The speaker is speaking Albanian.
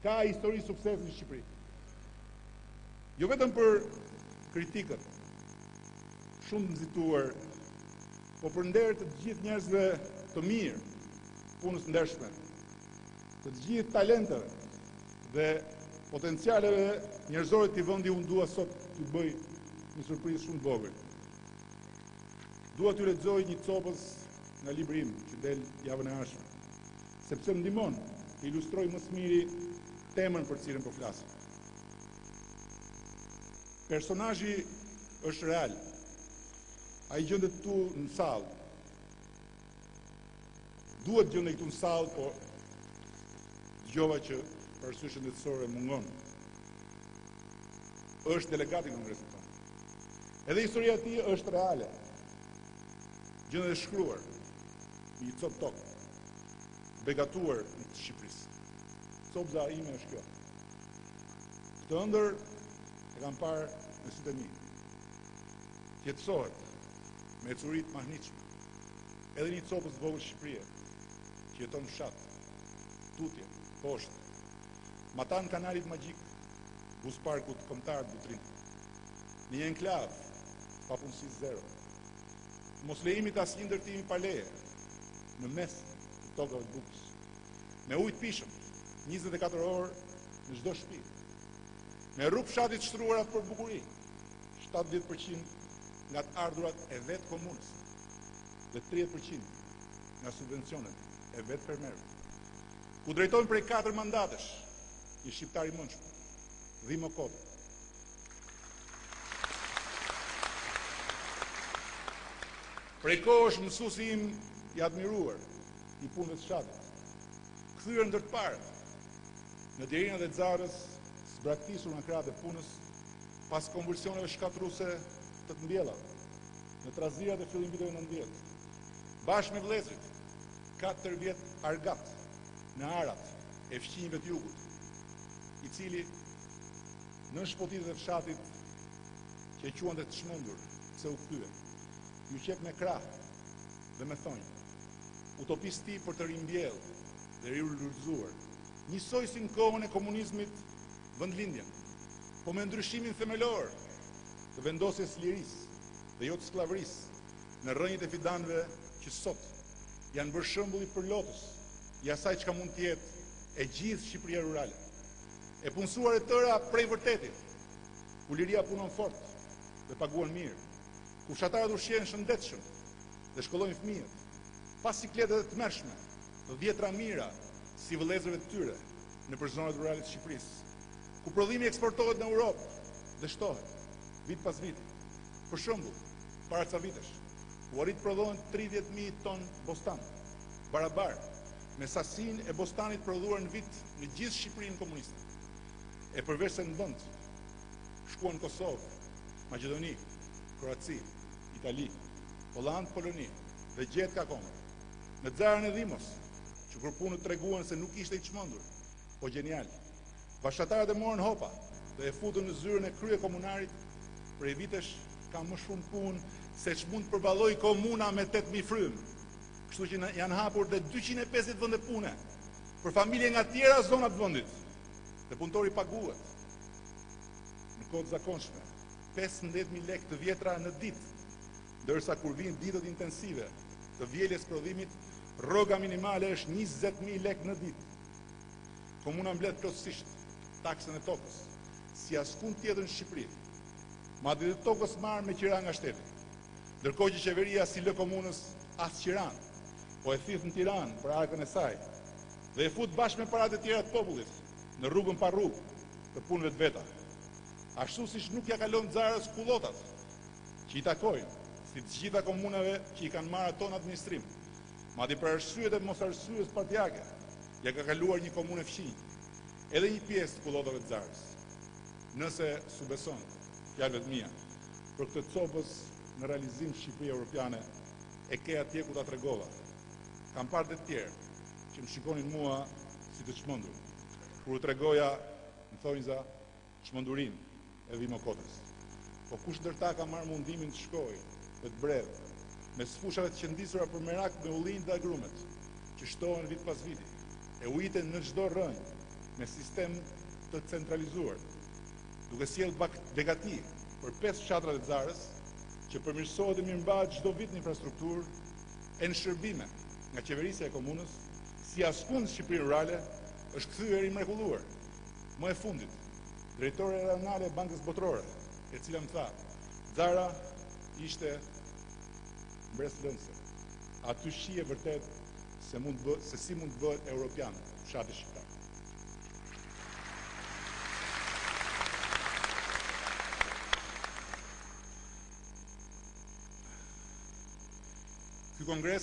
ka histori suksesi në Shqipëri. Jo vetëm për kritikët, shumë nxituar, po për nder të gjithë njerëzve të mirë, punës ndershme, të gjithë talenteve dhe potencialeve njerëzore të vendi unë dua sot t'ju bëj një surprizë shumë vogël. Dua t'ju lexoj një copës nga libri im që del javën e ardhshme, sepse më ndihmon të ilustroj më së miri temën për cilën po flasim. Personazhi është real. Ai gjendet këtu në sallë. Duhet gjendej këtu në sallë, po dëgjova që për arsye shëndetësore mungon. Është delegat i Kongresit tonë. Edhe historia e tij është reale. Gjendet e shkruar në një copë tokë, begatuar në Shqipërisë. Copza ime është kjo. Këtë ëndër e kam parë me sytë e mi. Qetësohet me ecurit mahnitshme. Edhe një copës vogël Shqipërie, që jeton në fshat, tutje, poshtë, matan kanalit magjik, bus parkut kombëtar Butrin. Në një enklav, papunësi zero. Mos lejimit asnjë ndërtimi pa leje, në mes të tokave të bukës. Me ujë të pishëm, 24 orë në çdo shtëpi. Me rrugë fshatit shtruara për bukuri, 70% nga të ardhurat e vetë komunës dhe 30% nga subvencionet e vetë fermerëve. Ku drejtojnë prej 4 mandatesh një shqiptar i mëndshëm, Dhimo Kota. Prej kohë është mësuesi im i admiruar i punëve të fshatit. Kthyer ndër të parë në derinat e Xarës, zbraktisur në krahët e punës pas konvulsioneve shkatruese të mbjellave, në trazirat e fillim viteve 90. Bashkë me vëllezrit, 4 vjet argat në arat e fqinjve të jugut, i cili në shpotitet e fshatit që e quante të çmendur se u kthye, ju qep me krah dhe me thonjë. Utopisti për të rimbjellë dhe riulëzuar, njësoj si në kohën e komunizmit vendlindjen, po me ndryshimin themelor të vendosjes lirisë dhe jo të skllavërisë në rrënjët e fidanëve që sot janë bërë shembull i përlotës i asaj çka mund të jetë e gjithë Shqipëria rurale. E punësuar e tëra prej vërtetit, ku liria punon fort dhe paguan mirë, ku fshatarët ushqehen shëndetshëm dhe shkollojnë fëmijët, pas sikletet të mërshme, të vjetra mira si vëllezërve të tyre nëpër zonat rurale të Shqipërisë, ku prodhimi eksportohet në Europë dhe shtohet vit pas viti. Për shembull, para ca vitesh, u arrit prodhohen 30.000 ton bostan, barabar me sasinë e bostanit prodhuar në vit në gjithë Shqipërinë komuniste. E përveç se në vend shkuan Kosovë, Maqedoni, Kroaci, Itali, Holland, Poloni dhe gjetë akoma. Në Xarën e Dhimos, që kur punët treguan se nuk ishte i çmendur, po gjenial. Bashkëtarët e morën hopa dhe e futën në zyrën e krye komunarit. Prej vitesh ka më shumë punë se ç'mund të përballoj komuna me 8.000 frymë. Kështu që janë hapur dhe 250 vende pune për familje nga tjera zona të vendit. Dhe punëtori paguhet në kohë të zakonshme 15.000 lekë të vjetra në ditë, ndërsa kur vijnë ditët intensive të vjeljes prodhimit, rroga minimale është 20.000 lekë në ditë. Komuna mbledh plotësisht taksën e tokës, si askund tjetër në Shqipëri, madje të tokës marrë me qira nga shteti. Ndërkohë që qeveria si lë komunës as qiran, po e thith në Tiranë për arkën e saj, dhe e fut bashkë me paratë e tjera të popullit në rrugën pa rrugë të punëve të veta. Ashtu siç nuk ja kalon Xarës kullotat që i takojnë, si të gjitha komunave që i kanë marrë ato në administrim, madje për arsyet e mos arsyes partijake, ja ka kaluar një komunë fqinj, edhe një pjesë të kullotave të Xarës. Nëse subeson fjalët mia për këtë copës në realizim Shqipëria Europiane, e ke atje ku ta tregova. Kam parë të tjerë që më shikonin mua si të çmendur, kur u tregoja në thonjza çmendurinë e Dhimo Kotës. Po kush ndërta ka marrë mundimin të shkojë dhe të bredhë, mes fushave të qëndisura për merak me ullinjtë dhe agrumet, që shtohen vit pas viti, e ujiten në çdo rrënjë, me sistem të centralizuar, duke sjellë begati për 5 fshatrat e Zarës, që përmirësohet dhe mirëmbahet çdo vit në infrastrukturë e në shërbime nga qeverisja e komunës, si askund në Shqipërinë rurale, është kthyer i mrekulluar. Më e fundit, drejtore rajonale e Bankës Botërore, e cila më tha, Zara ishte mbreslënse. Aty shije vërtet se si mund të bëhet europian fshati shqiptar. Ky kongres